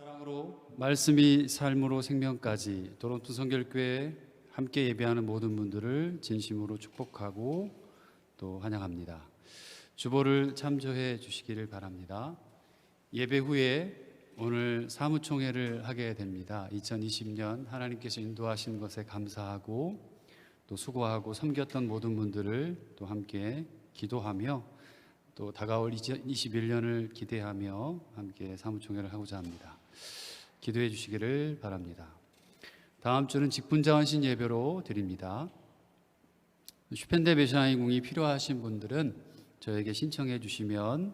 사랑으로 말씀이 삶으로 생명까지 토론토 성결교회 함께 예배하는 모든 분들을 진심으로 축복하고 또 환영합니다. 주보를 참조해 주시기를 바랍니다. 예배 후에 오늘 사무총회를 하게 됩니다. 2020년 하나님께서 인도하신 것에 감사하고 또 수고하고 섬겼던 모든 분들을 또 함께 기도하며 또 다가올 21년을 기대하며 함께 사무총회를 하고자 합니다. 기도해 주시기를 바랍니다. 다음 주는 직분자원신 예배로 드립니다. 슈펜데 베샤인궁이 필요하신 분들은 저에게 신청해 주시면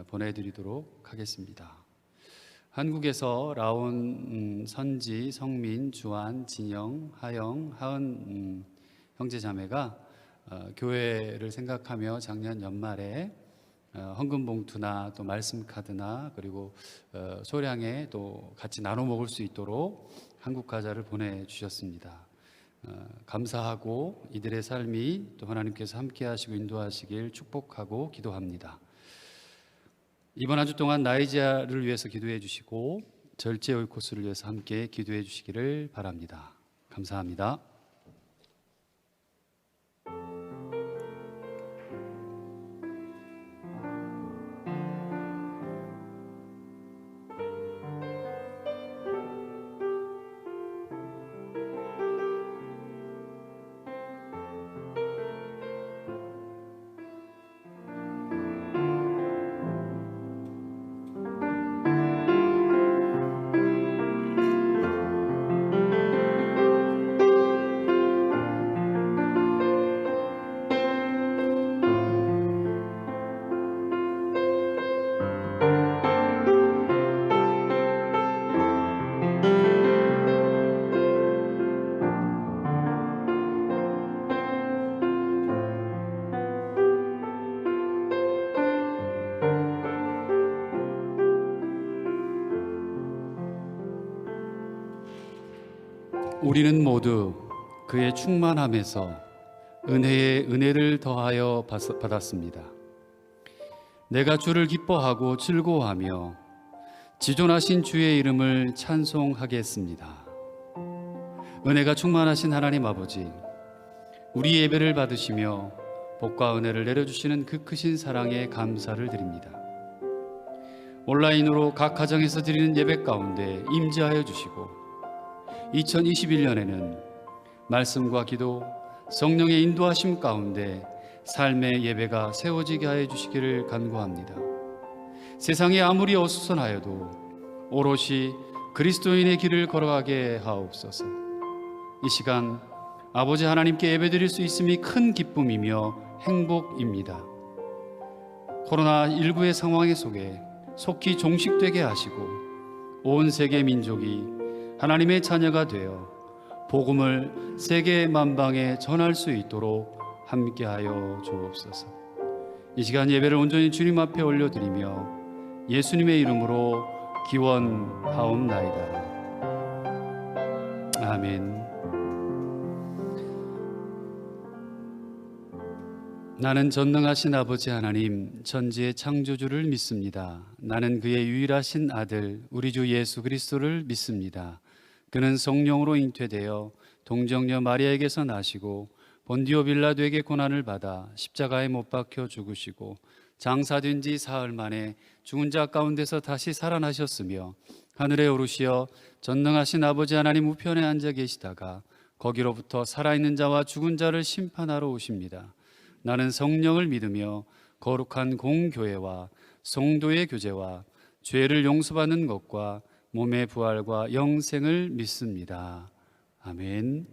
보내드리도록 하겠습니다. 한국에서 라온 선지, 성민, 주한, 진영, 하영, 하은 형제자매가 교회를 생각하며 작년 연말에 헌금 봉투나 또 말씀 카드나 그리고 소량의 또 같이 나눠 먹을 수 있도록 한국 과자를 보내주셨습니다. 감사하고 이들의 삶이 또 하나님께서 함께 하시고 인도하시길 축복하고 기도합니다. 이번 한 주 동안 나이지아를 위해서 기도해 주시고 절제 오이코스를 위해서 함께 기도해 주시기를 바랍니다. 감사합니다. 우리는 모두 그의 충만함에서 은혜에 은혜를 더하여 받았습니다. 내가 주를 기뻐하고 즐거워하며 지존하신 주의 이름을 찬송하겠습니다. 은혜가 충만하신 하나님 아버지, 우리 예배를 받으시며 복과 은혜를 내려주시는 그 크신 사랑에 감사를 드립니다. 온라인으로 각 가정에서 드리는 예배 가운데 임재하여 주시고 2021년에는 말씀과 기도, 성령의 인도하심 가운데 삶의 예배가 세워지게 하여 주시기를 간구합니다. 세상이 아무리 어수선하여도 오롯이 그리스도인의 길을 걸어가게 하옵소서. 이 시간 아버지 하나님께 예배드릴 수 있음이 큰 기쁨이며 행복입니다. 코로나19의 상황 속에 속히 종식되게 하시고 온 세계 민족이 하나님의 자녀가 되어 복음을 세계 만방에 전할 수 있도록 함께하여 주옵소서. 이 시간 예배를 온전히 주님 앞에 올려드리며 예수님의 이름으로 기원하옵나이다. 아멘. 나는 전능하신 아버지 하나님, 천지의 창조주를 믿습니다. 나는 그의 유일하신 아들 우리 주 예수 그리스도를 믿습니다. 그는 성령으로 잉태되어 동정녀 마리아에게서 나시고 본디오 빌라도에게 고난을 받아 십자가에 못 박혀 죽으시고 장사된 지 사흘 만에 죽은 자 가운데서 다시 살아나셨으며 하늘에 오르시어 전능하신 아버지 하나님 우편에 앉아 계시다가 거기로부터 살아있는 자와 죽은 자를 심판하러 오십니다. 나는 성령을 믿으며 거룩한 공교회와 성도의 교제와 죄를 용서받는 것과 몸의 부활과 영생을 믿습니다. 아멘.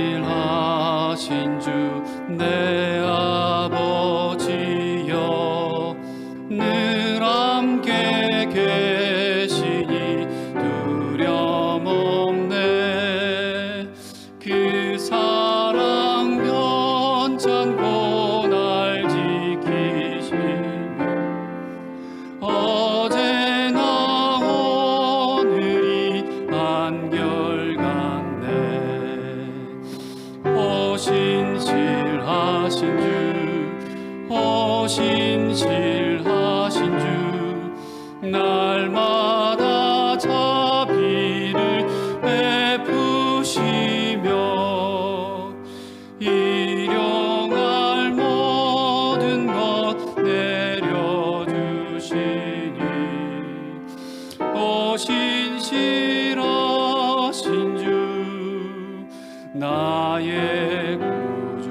신실하신 주 내 아버지여 늘 함께 계시니 두려움 없네. 날마다 자비를 베푸시며 일용할 모든 것 내려주시니 오 신실하신 주 나의 구주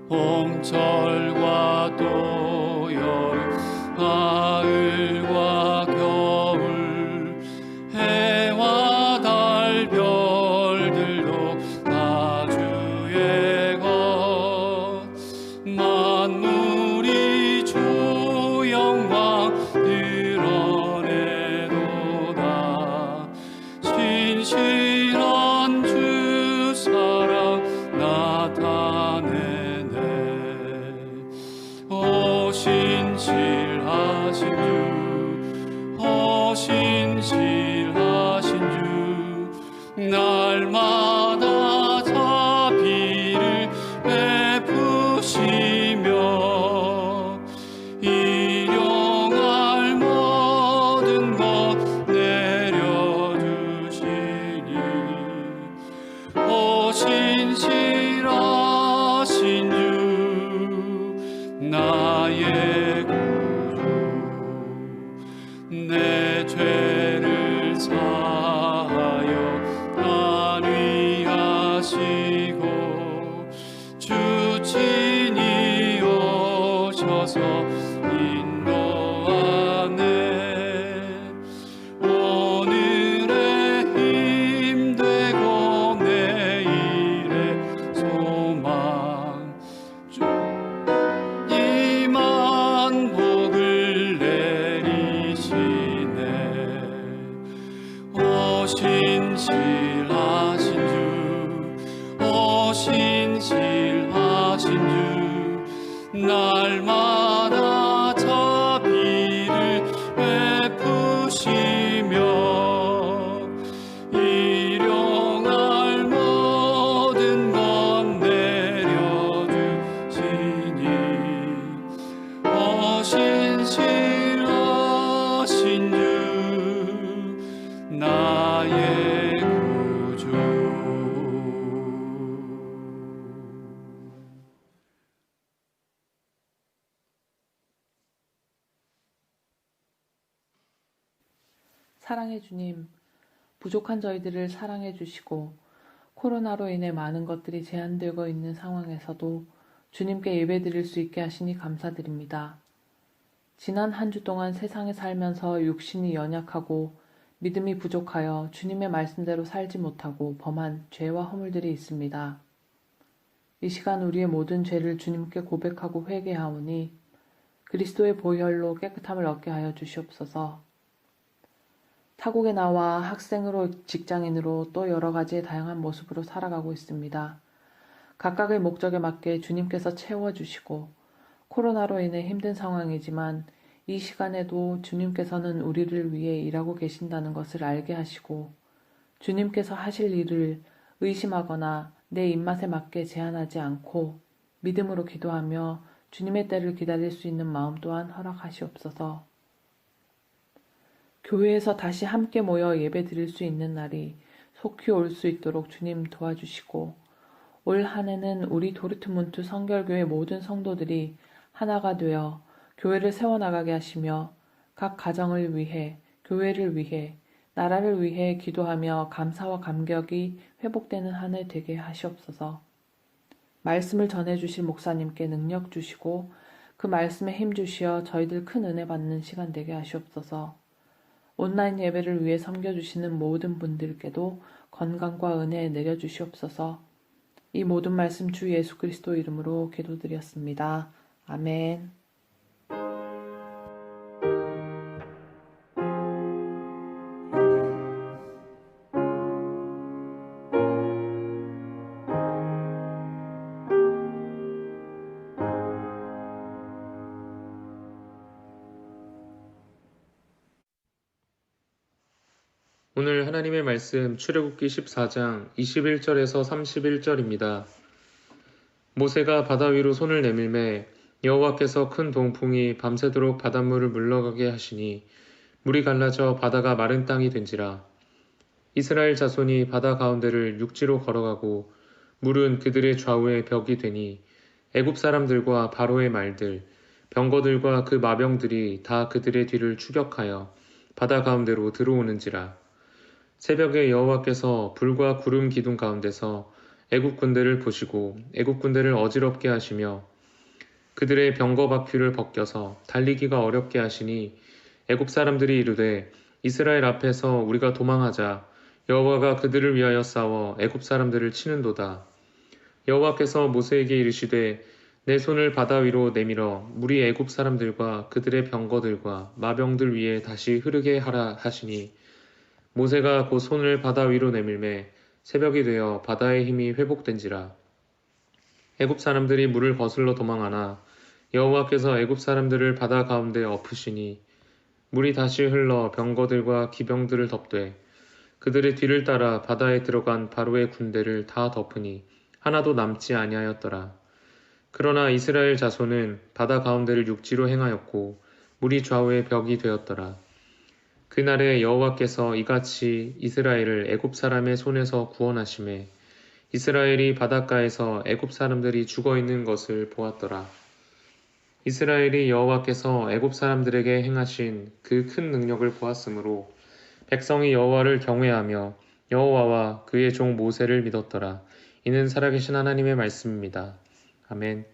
봄철과 또 여름 가을과 겨울 해와 달 별들도 다 주의 것 만물이 주 영광 드러내도다 신실한 주 사랑 나타내네 오 신실하신 주 오 신실하신 주 날마다 자비를 베푸시며 일용할 모든 것 내려주시니 오 신실하신 주 나의 구주 내 죄를 사하여 안위하시고 주 친히 오셔서 인도하네 오늘의 힘 되고 내일의 소망 주 이만 복을 내리시네 오 신실하신 주 오 신실하신 주 날마다 자비를 베푸시며 일용할 모든 것 내려주시니 오 신실하신 주 나의 구주 사랑해 주님, 부족한 저희들을 사랑해 주시고 코로나로 인해 많은 것들이 제한되고 있는 상황에서도 주님께 예배드릴 수 있게 하시니 감사드립니다. 지난 한 주 동안 세상에 살면서 육신이 연약하고 믿음이 부족하여 주님의 말씀대로 살지 못하고 범한 죄와 허물들이 있습니다. 이 시간 우리의 모든 죄를 주님께 고백하고 회개하오니 그리스도의 보혈로 깨끗함을 얻게 하여 주시옵소서. 타국에 나와 학생으로 직장인으로 또 여러 가지의 다양한 모습으로 살아가고 있습니다. 각각의 목적에 맞게 주님께서 채워주시고 코로나로 인해 힘든 상황이지만 이 시간에도 주님께서는 우리를 위해 일하고 계신다는 것을 알게 하시고 주님께서 하실 일을 의심하거나 내 입맛에 맞게 제한하지 않고 믿음으로 기도하며 주님의 때를 기다릴 수 있는 마음 또한 허락하시옵소서. 교회에서 다시 함께 모여 예배 드릴 수 있는 날이 속히 올 수 있도록 주님 도와주시고 올 한 해는 우리 도르트문트 성결교회 모든 성도들이 하나가 되어 교회를 세워나가게 하시며 각 가정을 위해, 교회를 위해, 나라를 위해 기도하며 감사와 감격이 회복되는 한 해 되게 하시옵소서. 말씀을 전해주실 목사님께 능력 주시고 그 말씀에 힘 주시어 저희들 큰 은혜 받는 시간 되게 하시옵소서. 온라인 예배를 위해 섬겨주시는 모든 분들께도 건강과 은혜 내려주시옵소서. 이 모든 말씀 주 예수 그리스도 이름으로 기도드렸습니다. 아멘. 오늘 하나님의 말씀 출애굽기 14장 21절에서 31절입니다. 모세가 바다 위로 손을 내밀매 여호와께서 큰 동풍이 밤새도록 바닷물을 물러가게 하시니 물이 갈라져 바다가 마른 땅이 된지라. 이스라엘 자손이 바다 가운데를 육지로 걸어가고 물은 그들의 좌우에 벽이 되니 애굽 사람들과 바로의 말들, 병거들과 그 마병들이 다 그들의 뒤를 추격하여 바다 가운데로 들어오는지라. 새벽에 여호와께서 불과 구름 기둥 가운데서 애굽 군대를 보시고 애굽 군대를 어지럽게 하시며 그들의 병거 바퀴를 벗겨서 달리기가 어렵게 하시니 애굽 사람들이 이르되 이스라엘 앞에서 우리가 도망하자. 여호와가 그들을 위하여 싸워 애굽 사람들을 치는도다. 여호와께서 모세에게 이르시되 내 손을 바다 위로 내밀어 물이 애굽 사람들과 그들의 병거들과 마병들 위에 다시 흐르게 하라 하시니 모세가 곧 손을 바다 위로 내밀매 새벽이 되어 바다의 힘이 회복된지라. 애굽 사람들이 물을 거슬러 도망하나 여호와께서 애굽 사람들을 바다 가운데 엎으시니 물이 다시 흘러 병거들과 기병들을 덮되 그들의 뒤를 따라 바다에 들어간 바로의 군대를 다 덮으니 하나도 남지 아니하였더라. 그러나 이스라엘 자손은 바다 가운데를 육지로 행하였고 물이 좌우에 벽이 되었더라. 그날에 여호와께서 이같이 이스라엘을 애굽 사람의 손에서 구원하시매 이스라엘이 바닷가에서 애굽 사람들이 죽어 있는 것을 보았더라. 이스라엘이 여호와께서 애굽 사람들에게 행하신 그 큰 능력을 보았으므로 백성이 여호와를 경외하며 여호와와 그의 종 모세를 믿었더라. 이는 살아계신 하나님의 말씀입니다. 아멘.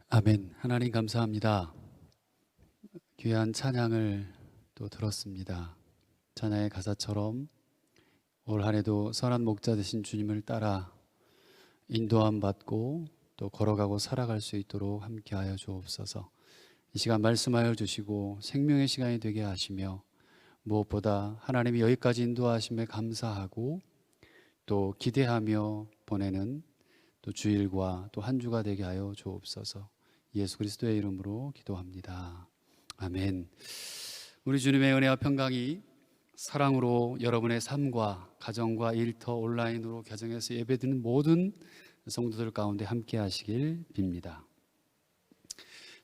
아멘. 하나님 감사합니다. 귀한 찬양을 또 들었습니다. 찬양의 가사처럼 올 한 해도 선한 목자 되신 주님을 따라 인도함 받고 또 걸어가고 살아갈 수 있도록 함께하여 주옵소서. 이 시간 말씀하여 주시고 생명의 시간이 되게 하시며 무엇보다 하나님이 여기까지 인도하심에 감사하고 또 기대하며 보내는 또 주일과 또 한 주가 되게 하여 주옵소서. 예수 그리스도의 이름으로 기도합니다. 아멘. 우리 주님의 은혜와 평강이 사랑으로 여러분의 삶과 가정과 일터 온라인으로 가정에서 예배드리는 모든 성도들 가운데 함께 하시길 빕니다.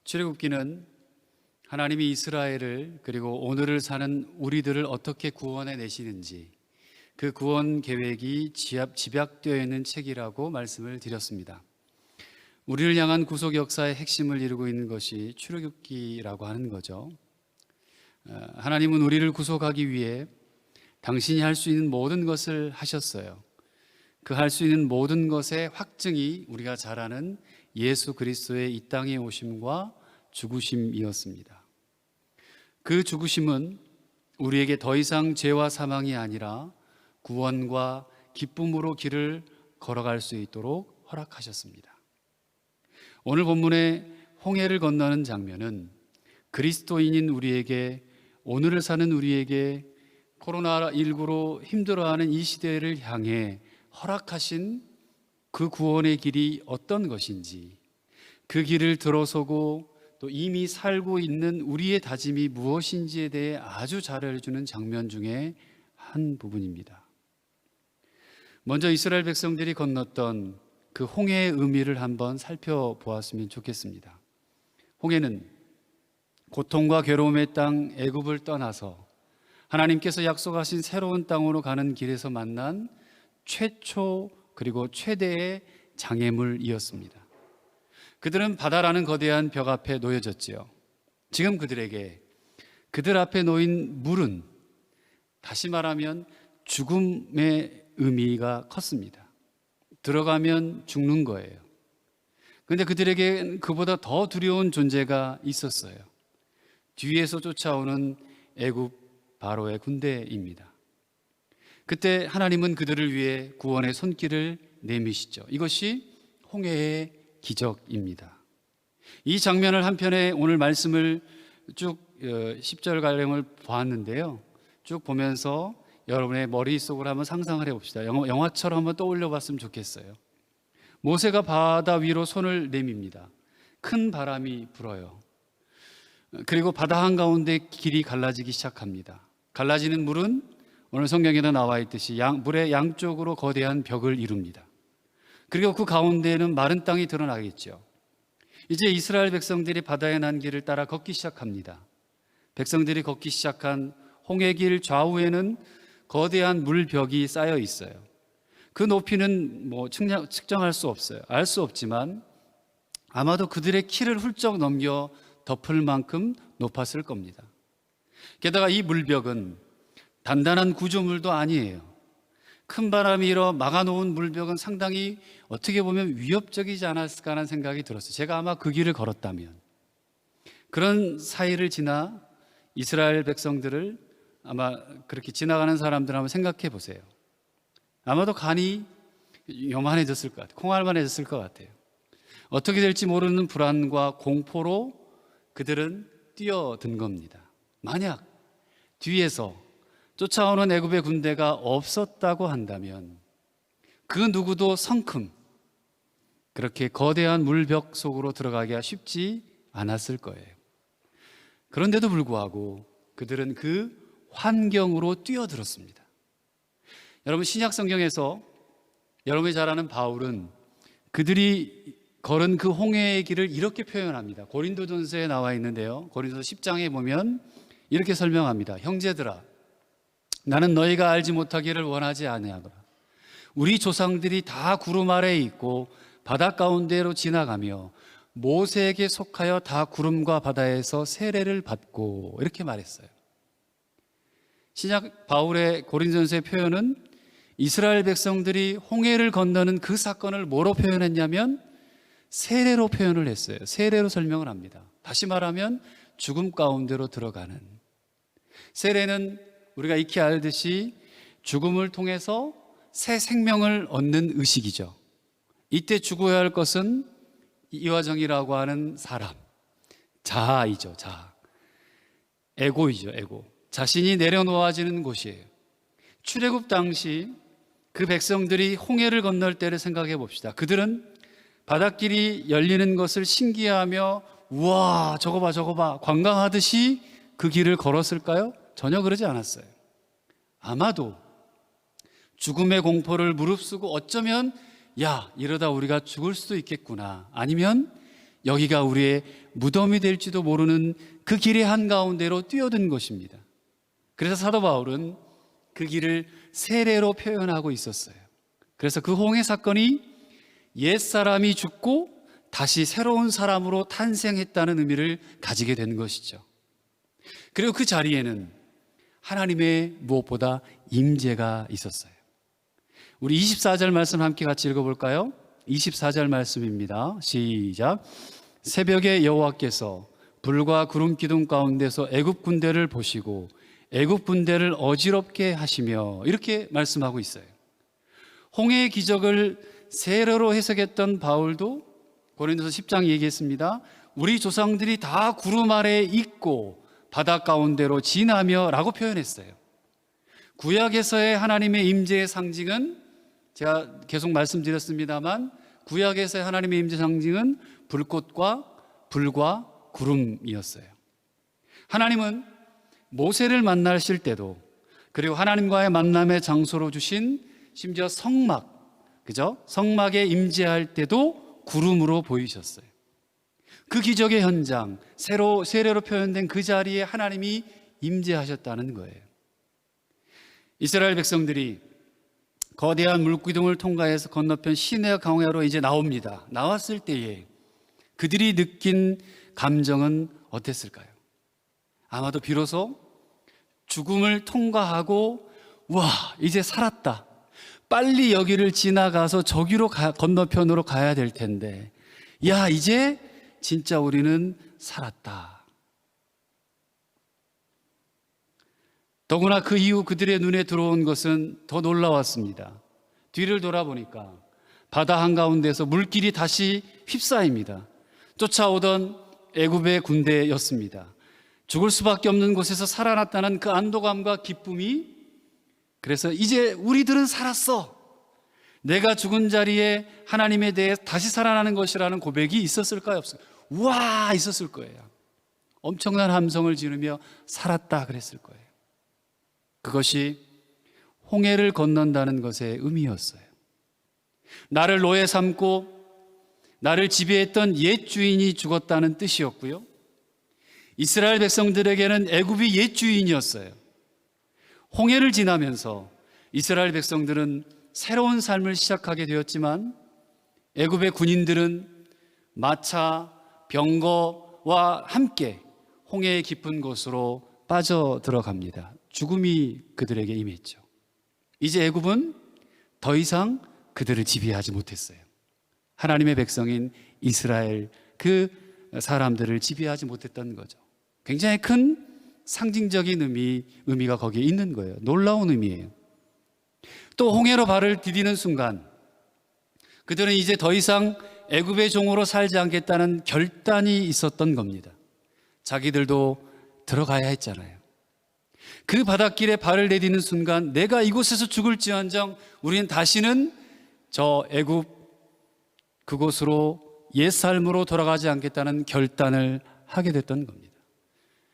출애굽기는 하나님이 이스라엘을 그리고 오늘을 사는 우리들을 어떻게 구원해 내시는지 그 구원 계획이 집약되어 있는 책이라고 말씀을 드렸습니다. 우리를 향한 구속 역사의 핵심을 이루고 있는 것이 출애굽기라고 하는 거죠. 하나님은 우리를 구속하기 위해 당신이 할 수 있는 모든 것을 하셨어요. 그 할 수 있는 모든 것의 확증이 우리가 잘 아는 예수 그리스도의 이 땅에 오심과 죽으심이었습니다. 그 죽으심은 우리에게 더 이상 죄와 사망이 아니라 구원과 기쁨으로 길을 걸어갈 수 있도록 허락하셨습니다. 오늘 본문의 홍해를 건너는 장면은 그리스도인인 우리에게, 오늘을 사는 우리에게 코로나19로 힘들어하는 이 시대를 향해 허락하신 그 구원의 길이 어떤 것인지, 그 길을 들어서고 또 이미 살고 있는 우리의 다짐이 무엇인지에 대해 아주 잘 알려주는 장면 중에 한 부분입니다. 먼저 이스라엘 백성들이 건넜던 그 홍해의 의미를 한번 살펴보았으면 좋겠습니다. 홍해는 고통과 괴로움의 땅 애굽을 떠나서 하나님께서 약속하신 새로운 땅으로 가는 길에서 만난 최초 그리고 최대의 장애물이었습니다. 그들은 바다라는 거대한 벽 앞에 놓여졌지요. 지금 그들 앞에 놓인 물은 다시 말하면 죽음의 의미가 컸습니다. 들어가면 죽는 거예요. 그런데 그들에게 그보다 더 두려운 존재가 있었어요. 뒤에서 쫓아오는 애굽 바로의 군대입니다. 그때 하나님은 그들을 위해 구원의 손길을 내미시죠. 이것이 홍해의 기적입니다. 이 장면을 한편에 오늘 말씀을 쭉 10절가량을 보았는데요. 쭉 보면서 여러분의 머릿속으로 한번 상상을 해봅시다. 영화처럼 한번 떠올려 봤으면 좋겠어요. 모세가 바다 위로 손을 내밉니다. 큰 바람이 불어요. 그리고 바다 한가운데 길이 갈라지기 시작합니다. 갈라지는 물은 오늘 성경에도 나와 있듯이 물의 양쪽으로 거대한 벽을 이룹니다. 그리고 그 가운데에는 마른 땅이 드러나겠죠. 이제 이스라엘 백성들이 바다의 난 길을 따라 걷기 시작합니다. 백성들이 걷기 시작한 홍해길 좌우에는 거대한 물벽이 쌓여 있어요. 그 높이는 측정할 수 없어요. 알 수 없지만 아마도 그들의 키를 훌쩍 넘겨 덮을 만큼 높았을 겁니다. 게다가 이 물벽은 단단한 구조물도 아니에요. 큰 바람이 일어 막아놓은 물벽은 상당히 어떻게 보면 위협적이지 않았을까 하는 생각이 들었어요. 제가 아마 그 길을 걸었다면. 그런 사이를 지나 이스라엘 백성들을 아마 그렇게 지나가는 사람들 한번 생각해 보세요. 아마도 간이 요만해졌을 것 같아요. 콩알만해졌을 것 같아요. 어떻게 될지 모르는 불안과 공포로 그들은 뛰어든 겁니다. 만약 뒤에서 쫓아오는 애굽의 군대가 없었다고 한다면 그 누구도 성큼 그렇게 거대한 물벽 속으로 들어가기가 쉽지 않았을 거예요. 그런데도 불구하고 그들은 그 환경으로 뛰어들었습니다. 여러분, 신약 성경에서 여러분이 잘 아는 바울은 그들이 걸은 그 홍해의 길을 이렇게 표현합니다. 고린도전서에 나와 있는데요. 고린도서 10장에 보면 이렇게 설명합니다. 형제들아, 나는 너희가 알지 못하기를 원하지 아니하노라. 우리 조상들이 다 구름 아래에 있고 바다 가운데로 지나가며 모세에게 속하여 다 구름과 바다에서 세례를 받고, 이렇게 말했어요. 신약 바울의 고린도전서의 표현은 이스라엘 백성들이 홍해를 건너는 그 사건을 뭐로 표현했냐면 세례로 표현을 했어요. 세례로 설명을 합니다. 다시 말하면 죽음 가운데로 들어가는. 세례는 우리가 익히 알듯이 죽음을 통해서 새 생명을 얻는 의식이죠. 이때 죽어야 할 것은 이화정이라고 하는 사람, 자아이죠. 자아. 에고이죠. 에고. 자신이 내려놓아지는 곳이에요. 출애굽 당시 그 백성들이 홍해를 건널 때를 생각해 봅시다. 그들은 바닷길이 열리는 것을 신기해하며 우와 저거 봐 저거 봐 관광하듯이 그 길을 걸었을까요? 전혀 그러지 않았어요. 아마도 죽음의 공포를 무릅쓰고 어쩌면 야 이러다 우리가 죽을 수도 있겠구나, 아니면 여기가 우리의 무덤이 될지도 모르는 그 길의 한가운데로 뛰어든 것입니다. 그래서 사도 바울은 그 길을 세례로 표현하고 있었어요. 그래서 그 홍해 사건이 옛사람이 죽고 다시 새로운 사람으로 탄생했다는 의미를 가지게 된 것이죠. 그리고 그 자리에는 하나님의 무엇보다 임재가 있었어요. 우리 24절 말씀 함께 같이 읽어볼까요? 24절 말씀입니다. 시작. 새벽에 여호와께서 불과 구름 기둥 가운데서 애굽 군대를 보시고 애굽 군대를 어지럽게 하시며, 이렇게 말씀하고 있어요. 홍해의 기적을 세례로 해석했던 바울도 고린도서 10장 얘기했습니다. 우리 조상들이 다 구름 아래에 있고 바다 가운데로 지나며 라고 표현했어요. 구약에서의 하나님의 임재의 상징은, 제가 계속 말씀드렸습니다만, 구약에서의 하나님의 임재 상징은 불꽃과 불과 구름이었어요. 하나님은 모세를 만나실 때도, 그리고 하나님과의 만남의 장소로 주신 심지어 성막, 그죠? 성막에 임재할 때도 구름으로 보이셨어요. 그 기적의 현장, 세례로 표현된 그 자리에 하나님이 임재하셨다는 거예요. 이스라엘 백성들이 거대한 물기둥을 통과해서 건너편 시내 강야로 이제 나옵니다. 나왔을 때에 그들이 느낀 감정은 어땠을까요? 아마도 비로소 죽음을 통과하고 와 이제 살았다, 빨리 여기를 지나가서 저기로 건너편으로 가야 될 텐데, 야 이제 진짜 우리는 살았다. 더구나 그 이후 그들의 눈에 들어온 것은 더 놀라웠습니다. 뒤를 돌아보니까 바다 한가운데서 물길이 다시 휩싸입니다. 쫓아오던 애굽의 군대였습니다. 죽을 수밖에 없는 곳에서 살아났다는 그 안도감과 기쁨이, 그래서 이제 우리들은 살았어, 내가 죽은 자리에 하나님에 대해 다시 살아나는 것이라는 고백이 있었을까요? 없을까요? 우와 있었을 거예요. 엄청난 함성을 지르며 살았다 그랬을 거예요. 그것이 홍해를 건넌다는 것의 의미였어요. 나를 노예 삼고 나를 지배했던 옛 주인이 죽었다는 뜻이었고요, 이스라엘 백성들에게는 애굽이 옛 주인이었어요. 홍해를 지나면서 이스라엘 백성들은 새로운 삶을 시작하게 되었지만 애굽의 군인들은 마차, 병거와 함께 홍해의 깊은 곳으로 빠져들어갑니다. 죽음이 그들에게 임했죠. 이제 애굽은 더 이상 그들을 지배하지 못했어요. 하나님의 백성인 이스라엘 그 사람들을 지배하지 못했던 거죠. 굉장히 큰 상징적인 의미가 거기에 있는 거예요. 놀라운 의미예요. 또 홍해로 발을 디디는 순간 그들은 이제 더 이상 애굽의 종으로 살지 않겠다는 결단이 있었던 겁니다. 자기들도 들어가야 했잖아요. 그 바닷길에 발을 내디는 순간 내가 이곳에서 죽을지언정 우리는 다시는 저 애굽 그곳으로 옛 삶으로 돌아가지 않겠다는 결단을 하게 됐던 겁니다.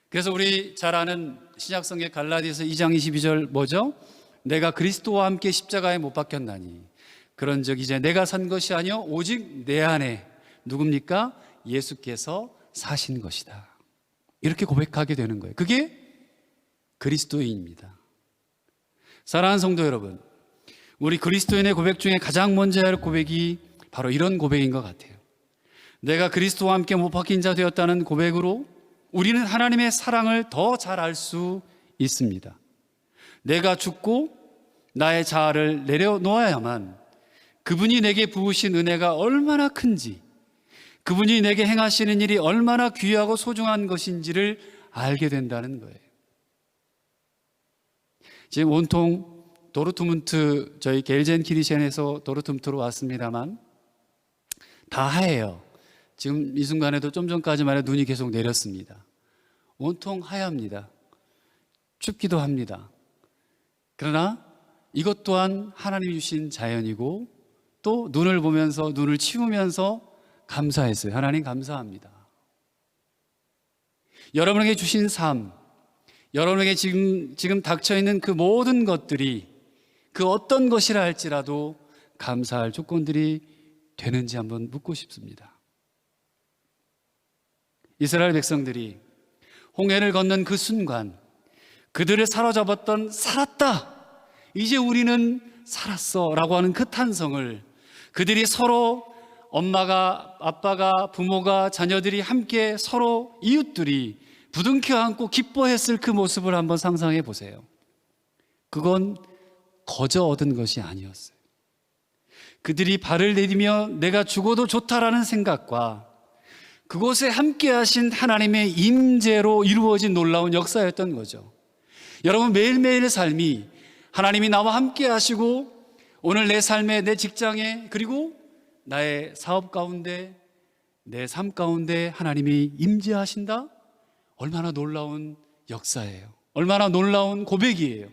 그래서 우리 잘 아는 신약성경 갈라디아서 2장 22절 뭐죠? 내가 그리스도와 함께 십자가에 못 박혔나니 그런즉 이제 내가 산 것이 아니요 오직 내 안에 누굽니까? 예수께서 사신 것이다. 이렇게 고백하게 되는 거예요. 그게 그리스도인입니다. 사랑하는 성도 여러분, 우리 그리스도인의 고백 중에 가장 먼저 할 고백이 바로 이런 고백인 것 같아요. 내가 그리스도와 함께 못 박힌 자 되었다는 고백으로 우리는 하나님의 사랑을 더 잘 알 수 있습니다. 내가 죽고 나의 자아를 내려놓아야만 그분이 내게 부으신 은혜가 얼마나 큰지, 그분이 내게 행하시는 일이 얼마나 귀하고 소중한 것인지를 알게 된다는 거예요. 지금 온통 도르트문트, 저희 겔젠키르헨에서 도르트문트로 왔습니다만 다 하얘요. 지금 이 순간에도 좀 전까지만 해도 눈이 계속 내렸습니다. 온통 하얗습니다. 춥기도 합니다. 그러나 이것 또한 하나님이 주신 자연이고 또 눈을 보면서 눈을 치우면서 감사했어요. 하나님 감사합니다. 여러분에게 주신 삶, 여러분에게 지금 닥쳐있는 그 모든 것들이 그 어떤 것이라 할지라도 감사할 조건들이 되는지 한번 묻고 싶습니다. 이스라엘 백성들이 홍해를 건넌 그 순간 그들을 사로잡았던 살았다, 이제 우리는 살았어 라고 하는 그 탄성을 그들이 서로 엄마가, 아빠가, 부모가, 자녀들이 함께 서로 이웃들이 부둥켜 안고 기뻐했을 그 모습을 한번 상상해 보세요. 그건 거저 얻은 것이 아니었어요. 그들이 발을 내디며 내가 죽어도 좋다라는 생각과 그곳에 함께 하신 하나님의 임재로 이루어진 놀라운 역사였던 거죠. 여러분, 매일매일의 삶이 하나님이 나와 함께 하시고 오늘 내 삶에, 내 직장에, 그리고 나의 사업 가운데, 내 삶 가운데 하나님이 임재하신다? 얼마나 놀라운 역사예요. 얼마나 놀라운 고백이에요.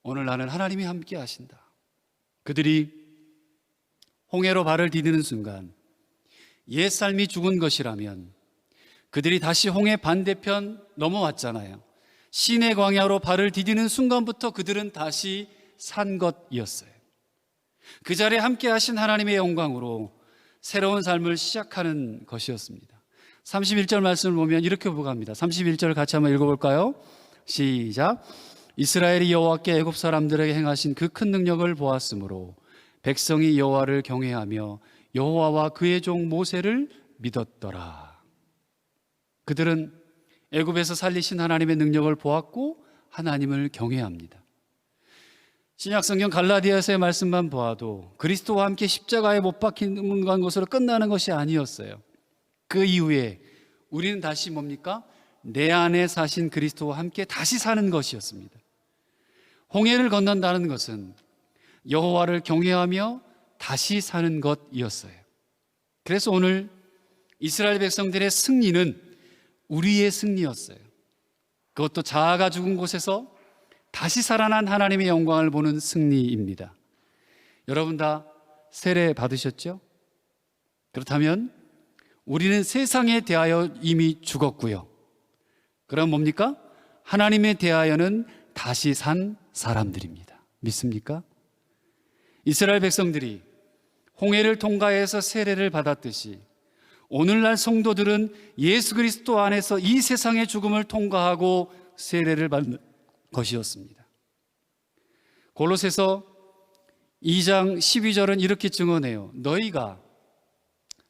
오늘 나는 하나님이 함께 하신다. 그들이 홍해로 발을 디디는 순간 옛 삶이 죽은 것이라면 그들이 다시 홍해 반대편 넘어왔잖아요. 시내 광야로 발을 디디는 순간부터 그들은 다시 산 것이었어요. 그 자리에 함께 하신 하나님의 영광으로 새로운 삶을 시작하는 것이었습니다. 31절 말씀을 보면 이렇게 보갑니다. 31절 같이 한번 읽어볼까요? 시작. 이스라엘이 여호와께 애굽 사람들에게 행하신 그 큰 능력을 보았으므로 백성이 여호와를 경외하며 여호와와 그의 종 모세를 믿었더라. 그들은 애굽에서 살리신 하나님의 능력을 보았고 하나님을 경외합니다. 신약성경 갈라디아서의 말씀만 보아도 그리스도와 함께 십자가에 못 박힌 것으로 끝나는 것이 아니었어요. 그 이후에 우리는 다시 뭡니까? 내 안에 사신 그리스도와 함께 다시 사는 것이었습니다. 홍해를 건넌다는 것은 여호와를 경외하며 다시 사는 것이었어요. 그래서 오늘 이스라엘 백성들의 승리는 우리의 승리였어요. 그것도 자아가 죽은 곳에서 다시 살아난 하나님의 영광을 보는 승리입니다. 여러분 다 세례 받으셨죠? 그렇다면 우리는 세상에 대하여 이미 죽었고요. 그럼 뭡니까? 하나님에 대하여는 다시 산 사람들입니다. 믿습니까? 이스라엘 백성들이 홍해를 통과해서 세례를 받았듯이 오늘날 성도들은 예수 그리스도 안에서 이 세상의 죽음을 통과하고 세례를 받는 것이었습니다. 골로새서 2장 12절은 이렇게 증언해요. 너희가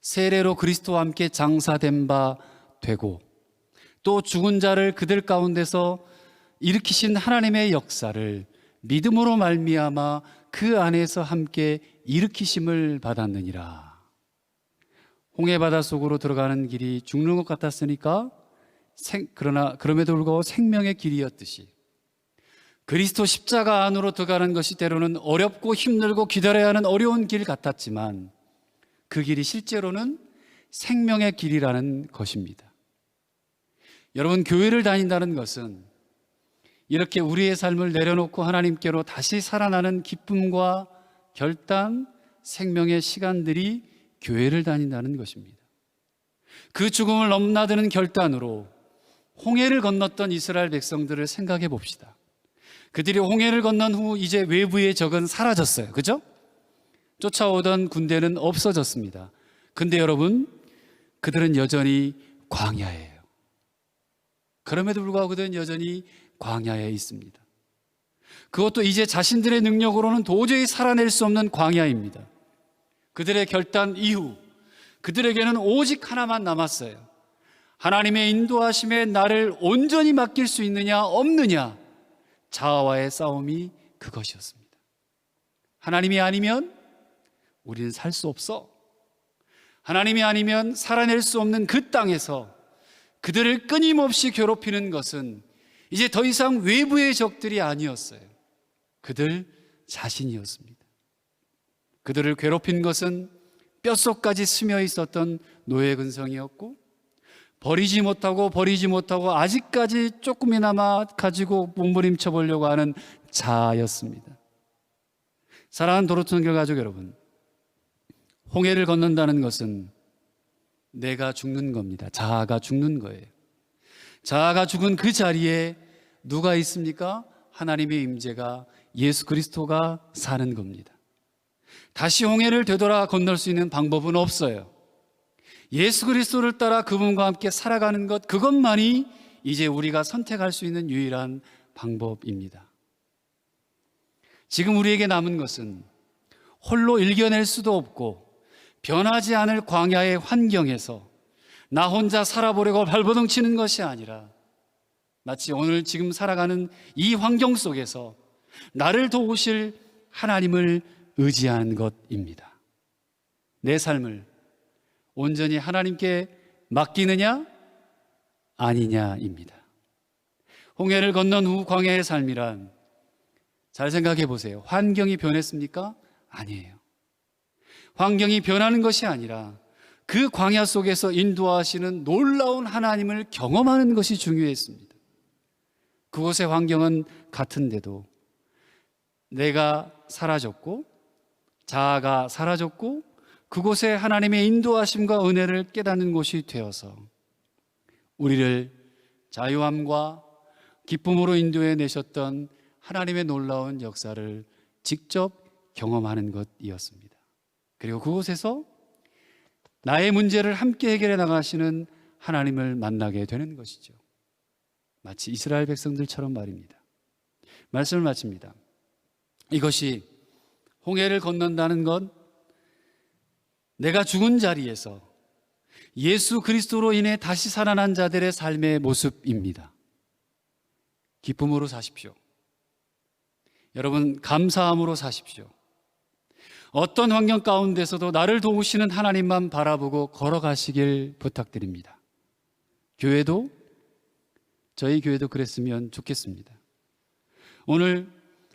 세례로 그리스도와 함께 장사된 바 되고 또 죽은 자를 그들 가운데서 일으키신 하나님의 역사를 믿음으로 말미암아 그 안에서 함께 일으키심을 받았느니라. 홍해 바다 속으로 들어가는 길이 죽는 것 같았으니까 그러나 그럼에도 불구하고 생명의 길이었듯이 그리스도 십자가 안으로 들어가는 것이 때로는 어렵고 힘들고 기다려야 하는 어려운 길 같았지만 그 길이 실제로는 생명의 길이라는 것입니다. 여러분, 교회를 다닌다는 것은 이렇게 우리의 삶을 내려놓고 하나님께로 다시 살아나는 기쁨과 결단, 생명의 시간들이 교회를 다닌다는 것입니다. 그 죽음을 넘나드는 결단으로 홍해를 건넜던 이스라엘 백성들을 생각해 봅시다. 그들이 홍해를 건넌 후 이제 외부의 적은 사라졌어요. 그죠? 쫓아오던 군대는 없어졌습니다. 근데 여러분, 그들은 여전히 광야예요. 그럼에도 불구하고 그들은 여전히 광야에 있습니다. 그것도 이제 자신들의 능력으로는 도저히 살아낼 수 없는 광야입니다. 그들의 결단 이후 그들에게는 오직 하나만 남았어요. 하나님의 인도하심에 나를 온전히 맡길 수 있느냐 없느냐, 자아와의 싸움이 그것이었습니다. 하나님이 아니면 우리는 살 수 없어. 하나님이 아니면 살아낼 수 없는 그 땅에서 그들을 끊임없이 괴롭히는 것은 이제 더 이상 외부의 적들이 아니었어요. 그들 자신이었습니다. 그들을 괴롭힌 것은 뼛속까지 스며 있었던 노예 근성이었고, 버리지 못하고 아직까지 조금이나마 가지고 몸부림쳐 보려고 하는 자아였습니다. 사랑하는 도로통결 가족 여러분, 홍해를 건넌다는 것은 내가 죽는 겁니다. 자아가 죽는 거예요. 자아가 죽은 그 자리에 누가 있습니까? 하나님의 임재가, 예수 그리스도가 사는 겁니다. 다시 홍해를 되돌아 건널 수 있는 방법은 없어요. 예수 그리스도를 따라 그분과 함께 살아가는 것, 그것만이 이제 우리가 선택할 수 있는 유일한 방법입니다. 지금 우리에게 남은 것은 홀로 일겨낼 수도 없고 변하지 않을 광야의 환경에서 나 혼자 살아보려고 발버둥 치는 것이 아니라, 마치 오늘 지금 살아가는 이 환경 속에서 나를 도우실 하나님을 의지하는 것입니다. 내 삶을 온전히 하나님께 맡기느냐 아니냐입니다. 홍해를 건넌 후 광야의 삶이란, 잘 생각해 보세요. 환경이 변했습니까? 아니에요. 환경이 변하는 것이 아니라 그 광야 속에서 인도하시는 놀라운 하나님을 경험하는 것이 중요했습니다. 그곳의 환경은 같은데도 내가 사라졌고 자아가 사라졌고 그곳에 하나님의 인도하심과 은혜를 깨닫는 곳이 되어서 우리를 자유함과 기쁨으로 인도해 내셨던 하나님의 놀라운 역사를 직접 경험하는 것이었습니다. 그리고 그곳에서 나의 문제를 함께 해결해 나가시는 하나님을 만나게 되는 것이죠. 마치 이스라엘 백성들처럼 말입니다. 말씀을 마칩니다. 이것이 홍해를 건넌다는 것, 내가 죽은 자리에서 예수 그리스도로 인해 다시 살아난 자들의 삶의 모습입니다. 기쁨으로 사십시오. 여러분, 감사함으로 사십시오. 어떤 환경 가운데서도 나를 도우시는 하나님만 바라보고 걸어가시길 부탁드립니다. 교회도, 저희 교회도 그랬으면 좋겠습니다. 오늘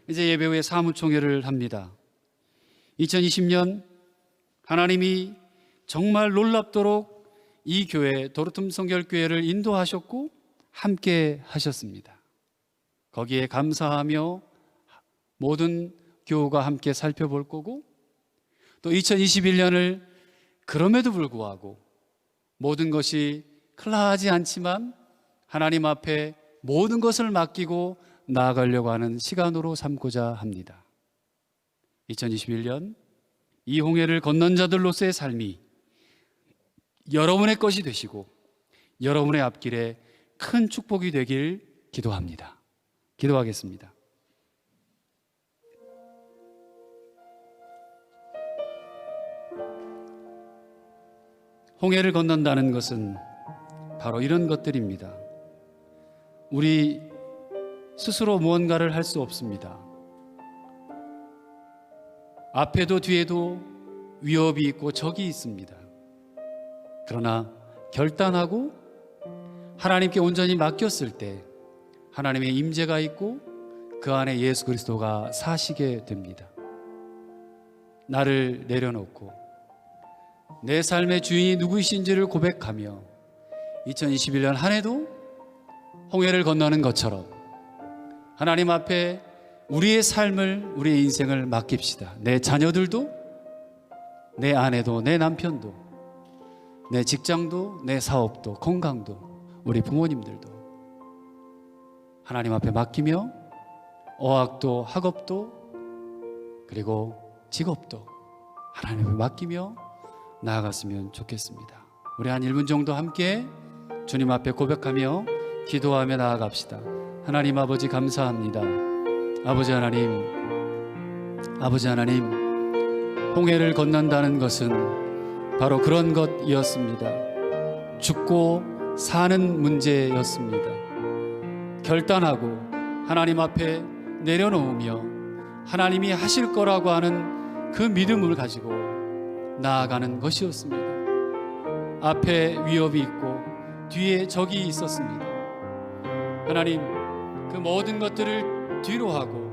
이제 예배 후에 사무총회를 합니다. 2020년 하나님이 정말 놀랍도록 이 교회, 도르툼 성결교회를 인도하셨고 함께 하셨습니다. 거기에 감사하며 모든 교우가 함께 살펴볼 거고, 또 2021년을 그럼에도 불구하고 모든 것이 클라하지 않지만 하나님 앞에 모든 것을 맡기고 나아가려고 하는 시간으로 삼고자 합니다. 2021년 이 홍해를 건넌 자들로서의 삶이 여러분의 것이 되시고 여러분의 앞길에 큰 축복이 되길 기도합니다. 기도하겠습니다. 홍해를 건넌다는 것은 바로 이런 것들입니다. 우리 스스로 무언가를 할 수 없습니다. 앞에도 뒤에도 위협이 있고 적이 있습니다. 그러나 결단하고 하나님께 온전히 맡겼을 때 하나님의 임재가 있고 그 안에 예수 그리스도가 사시게 됩니다. 나를 내려놓고 내 삶의 주인이 누구이신지를 고백하며 2021년 한 해도 홍해를 건너는 것처럼 하나님 앞에 우리의 삶을, 우리의 인생을 맡깁시다. 내 자녀들도, 내 아내도, 내 남편도, 내 직장도, 내 사업도, 건강도, 우리 부모님들도 하나님 앞에 맡기며 어학도, 학업도, 그리고 직업도 하나님 앞에 맡기며 나아갔으면 좋겠습니다. 우리 한 1분 정도 함께 주님 앞에 고백하며 기도하며 나아갑시다. 하나님 아버지 감사합니다. 아버지 하나님, 홍해를 건넌다는 것은 바로 그런 것이었습니다. 죽고 사는 문제였습니다. 결단하고 하나님 앞에 내려놓으며 하나님이 하실 거라고 하는 그 믿음을 가지고 나아가는 것이었습니다. 앞에 위협이 있고 뒤에 적이 있었습니다. 하나님, 그 모든 것들을 뒤로 하고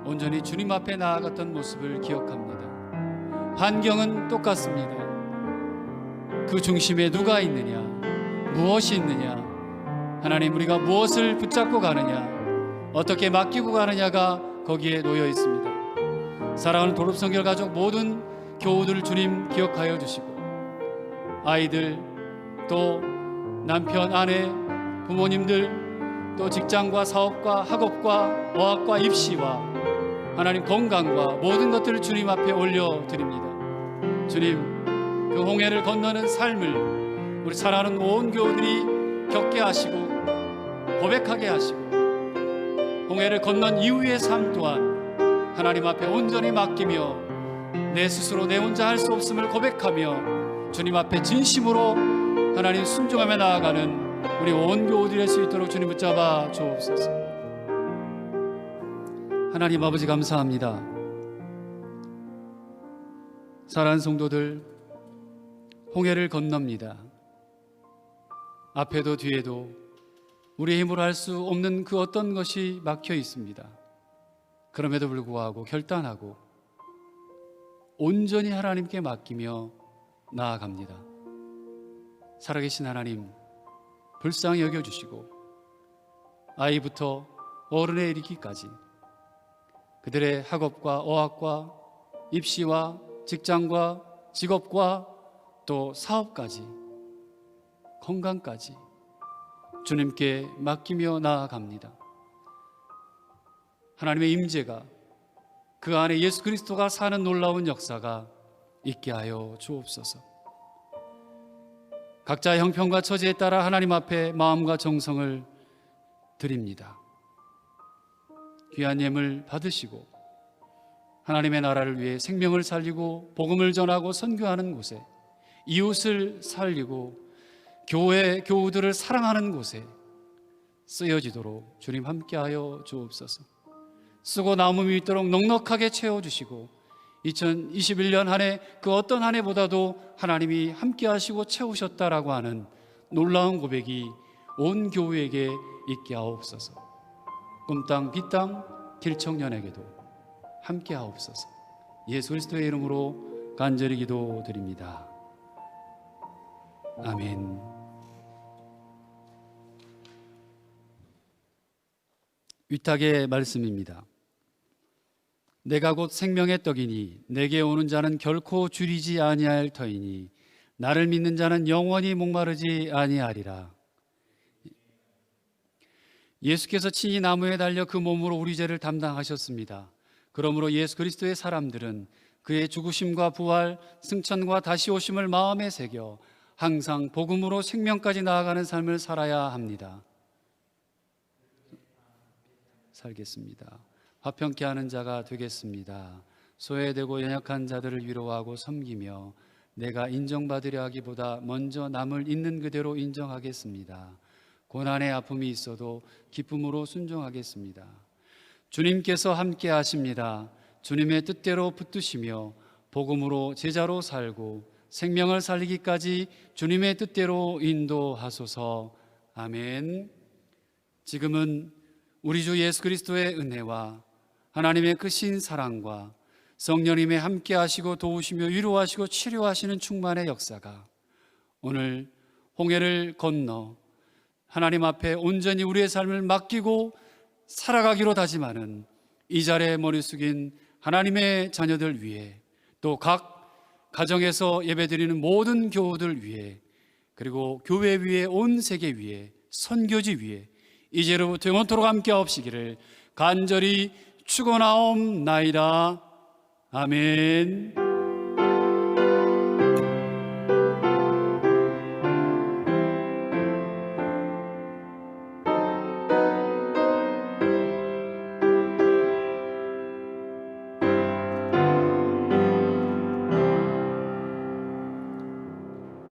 온전히 주님 앞에 나아갔던 모습을 기억합니다. 환경은 똑같습니다. 그 중심에 누가 있느냐, 무엇이 있느냐, 하나님, 우리가 무엇을 붙잡고 가느냐, 어떻게 맡기고 가느냐가 거기에 놓여 있습니다. 사랑하는 도립성결 가족 모든 교우들을 주님 기억하여 주시고, 아이들, 또 남편, 아내, 부모님들, 또 직장과 사업과 학업과 어학과 입시와 하나님 건강과 모든 것들을 주님 앞에 올려드립니다. 주님, 그 홍해를 건너는 삶을 우리 사랑하는 온 교우들이 겪게 하시고 고백하게 하시고, 홍해를 건넌 이후의 삶 또한 하나님 앞에 온전히 맡기며 내 스스로 내 혼자 할 수 없음을 고백하며 주님 앞에 진심으로 하나님 순종하며 나아가는 우리 온 교우들이 될 수 있도록 주님 붙잡아 주옵소서. 하나님 아버지, 감사합니다. 사랑하는 성도들, 홍해를 건넙니다. 앞에도 뒤에도 우리의 힘으로 할 수 없는 그 어떤 것이 막혀 있습니다. 그럼에도 불구하고 결단하고 온전히 하나님께 맡기며 나아갑니다. 살아계신 하나님, 불쌍히 여겨주시고 아이부터 어른에 이르기까지 그들의 학업과 어학과 입시와 직장과 직업과 또 사업까지 건강까지 주님께 맡기며 나아갑니다. 하나님의 임재가, 그 안에 예수 그리스도가 사는 놀라운 역사가 있게 하여 주옵소서. 각자의 형편과 처지에 따라 하나님 앞에 마음과 정성을 드립니다. 귀한 예물 받으시고 하나님의 나라를 위해 생명을 살리고 복음을 전하고 선교하는 곳에, 이웃을 살리고 교회 교우들을 사랑하는 곳에 쓰여지도록 주님 함께하여 주옵소서. 쓰고 남음이 있도록 넉넉하게 채워주시고 2021년 한 해 그 어떤 한 해보다도 하나님이 함께하시고 채우셨다라고 하는 놀라운 고백이 온 교우에게 있게 하옵소서. 꿈땅 빛땅 길청년에게도 함께 하옵소서. 예수 그리스도의 이름으로 간절히 기도드립니다. 아멘. 위탁의 말씀입니다. 내가 곧 생명의 떡이니 내게 오는 자는 결코 줄이지 아니할 터이니 나를 믿는 자는 영원히 목마르지 아니하리라. 예수께서 친히 나무에 달려 그 몸으로 우리 죄를 담당하셨습니다. 그러므로 예수 그리스도의 사람들은 그의 죽으심과 부활, 승천과 다시 오심을 마음에 새겨 항상 복음으로 생명까지 나아가는 삶을 살아야 합니다. 살겠습니다. 화평케 하는 자가 되겠습니다. 소외되고 연약한 자들을 위로하고 섬기며 내가 인정받으려 하기보다 먼저 남을 있는 그대로 인정하겠습니다. 고난의 아픔이 있어도 기쁨으로 순종하겠습니다. 주님께서 함께 하십니다. 주님의 뜻대로 붙드시며 복음으로 제자로 살고 생명을 살리기까지 주님의 뜻대로 인도하소서. 아멘. 지금은 우리 주 예수 그리스도의 은혜와 하나님의 크신 사랑과 성령님의 함께 하시고 도우시며 위로하시고 치료하시는 충만의 역사가 오늘 홍해를 건너 하나님 앞에 온전히 우리의 삶을 맡기고 살아가기로 다짐하는 이 자리에 머리 숙인 하나님의 자녀들 위해, 또 각 가정에서 예배드리는 모든 교우들 위해, 그리고 교회 위에, 온 세계 위에, 선교지 위에 이제로부터 영원토록 함께 하옵시기를 간절히 축원하옵나이다. 아멘.